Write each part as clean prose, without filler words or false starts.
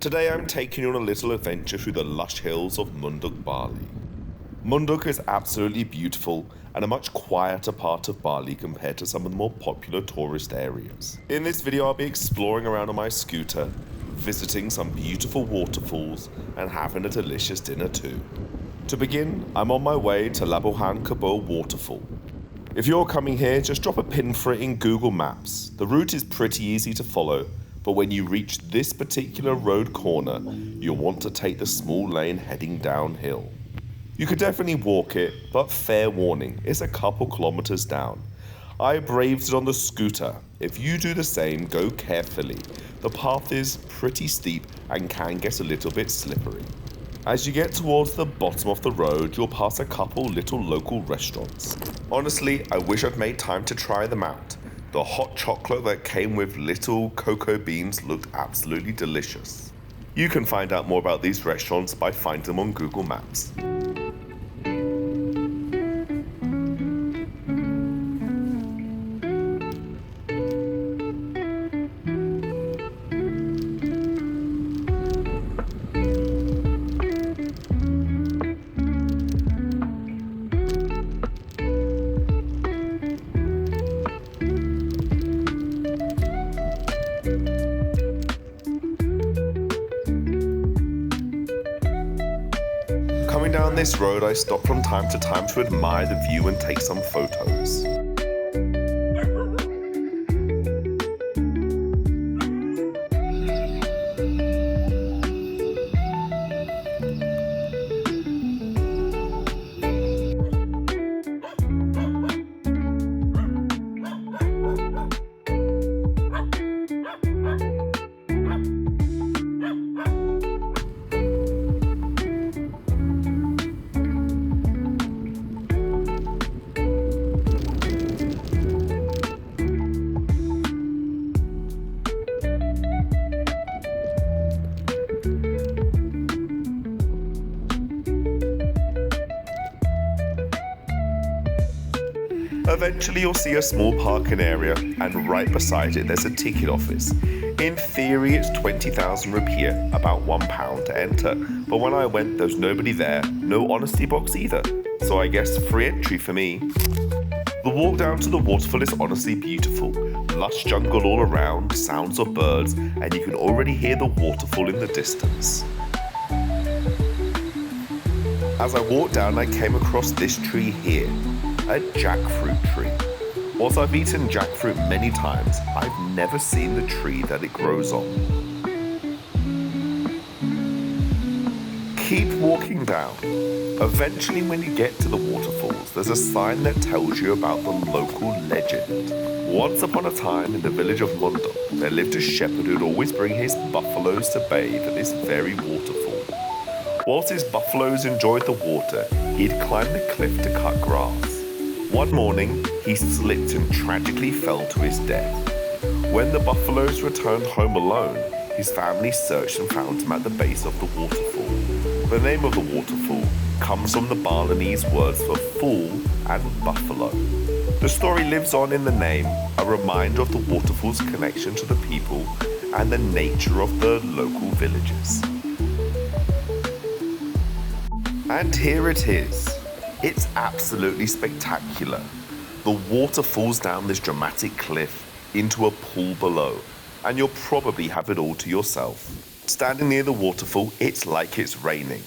Today I'm taking you on a little adventure through the lush hills of Munduk, Bali. Munduk is absolutely beautiful and a much quieter part of Bali compared to some of the more popular tourist areas. In this video I'll be exploring around on my scooter, visiting some beautiful waterfalls and having a delicious dinner too. To begin, I'm on my way to Labuhan Kebo Waterfall. If you're coming here, just drop a pin for it in Google Maps. The route is pretty easy to follow, but when you reach this particular road corner, you'll want to take the small lane heading downhill. You could definitely walk it, but fair warning, it's a couple kilometers down. I braved it on the scooter. If you do the same, go carefully. The path is pretty steep and can get a little bit slippery. As you get towards the bottom of the road, you'll pass a couple little local restaurants. Honestly, I wish I'd made time to try them out. The hot chocolate that came with little cocoa beans looked absolutely delicious. You can find out more about these restaurants by finding them on Google Maps. Coming down this road, I stop from time to time to admire the view and take some photos. Eventually you'll see a small parking area and right beside it there's a ticket office. In theory it's 20,000 rupiah, about £1 to enter, but when I went there was nobody there, no honesty box either, so I guess free entry for me. The walk down to the waterfall is honestly beautiful. Lush jungle all around, sounds of birds, and you can already hear the waterfall in the distance. As I walked down I came across this tree here. A jackfruit tree. Whilst I've eaten jackfruit many times, I've never seen the tree that it grows on. Keep walking down. Eventually when you get to the waterfalls, there's a sign that tells you about the local legend. Once upon a time in the village of Munduk, there lived a shepherd who'd always bring his buffaloes to bathe at this very waterfall. Whilst his buffaloes enjoyed the water, he'd climb the cliff to cut grass. One morning, he slipped and tragically fell to his death. When the buffaloes returned home alone, his family searched and found him at the base of the waterfall. The name of the waterfall comes from the Balinese words for fool and buffalo. The story lives on in the name, a reminder of the waterfall's connection to the people and the nature of the local villages. And here it is. It's absolutely spectacular. The water falls down this dramatic cliff into a pool below, and you'll probably have it all to yourself. Standing near the waterfall, it's like it's raining.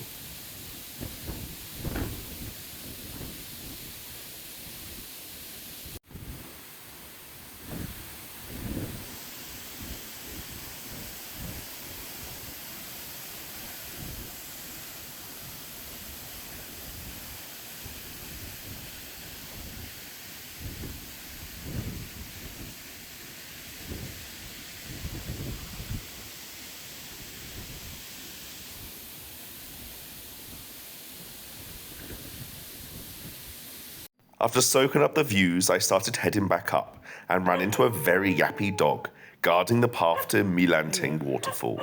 After soaking up the views, I started heading back up and ran into a very yappy dog guarding the path to Melanting Waterfall.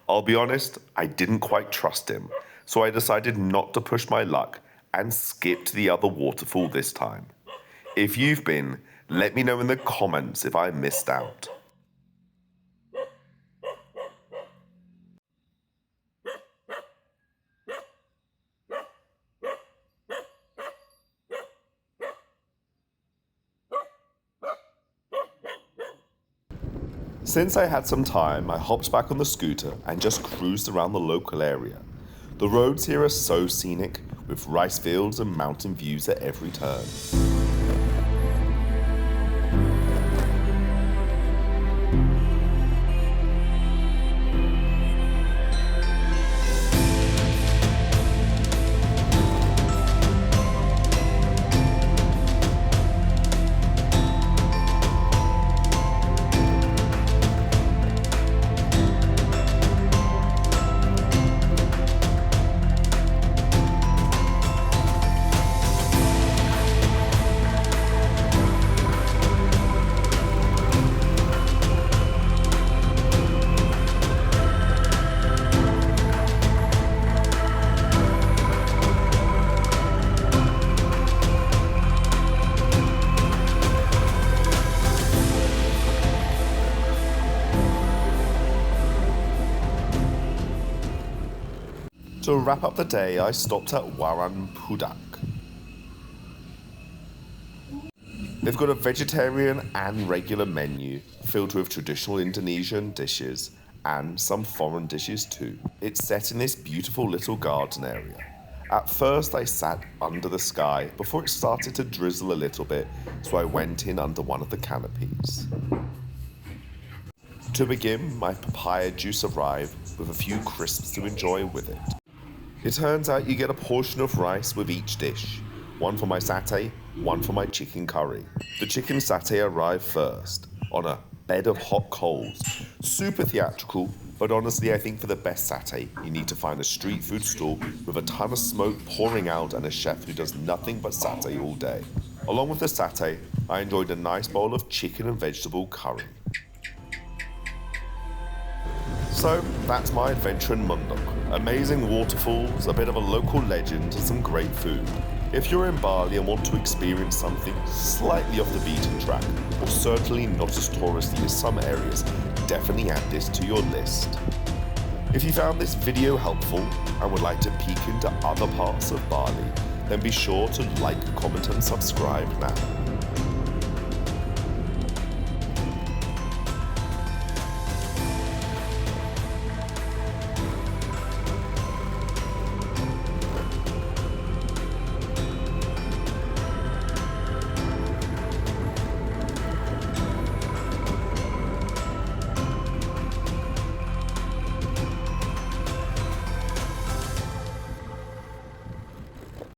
I'll be honest, I didn't quite trust him, so I decided not to push my luck and skip to the other waterfall this time. If you've been, let me know in the comments if I missed out. Since I had some time, I hopped back on the scooter and just cruised around the local area. The roads here are so scenic, with rice fields and mountain views at every turn. To wrap up the day, I stopped at Warung Pudak. They've got a vegetarian and regular menu filled with traditional Indonesian dishes and some foreign dishes too. It's set in this beautiful little garden area. At first I sat under the sky before it started to drizzle a little bit, so I went in under one of the canopies. To begin, my papaya juice arrived with a few crisps to enjoy with it. It turns out you get a portion of rice with each dish. One for my satay, one for my chicken curry. The chicken satay arrived first, on a bed of hot coals. Super theatrical, but honestly I think for the best satay, you need to find a street food stall with a ton of smoke pouring out and a chef who does nothing but satay all day. Along with the satay, I enjoyed a nice bowl of chicken and vegetable curry. So, that's my adventure in Munduk. Amazing waterfalls, a bit of a local legend, and some great food. If you're in Bali and want to experience something slightly off the beaten track, or certainly not as touristy as some areas, definitely add this to your list. If you found this video helpful and would like to peek into other parts of Bali, then be sure to like, comment and subscribe now.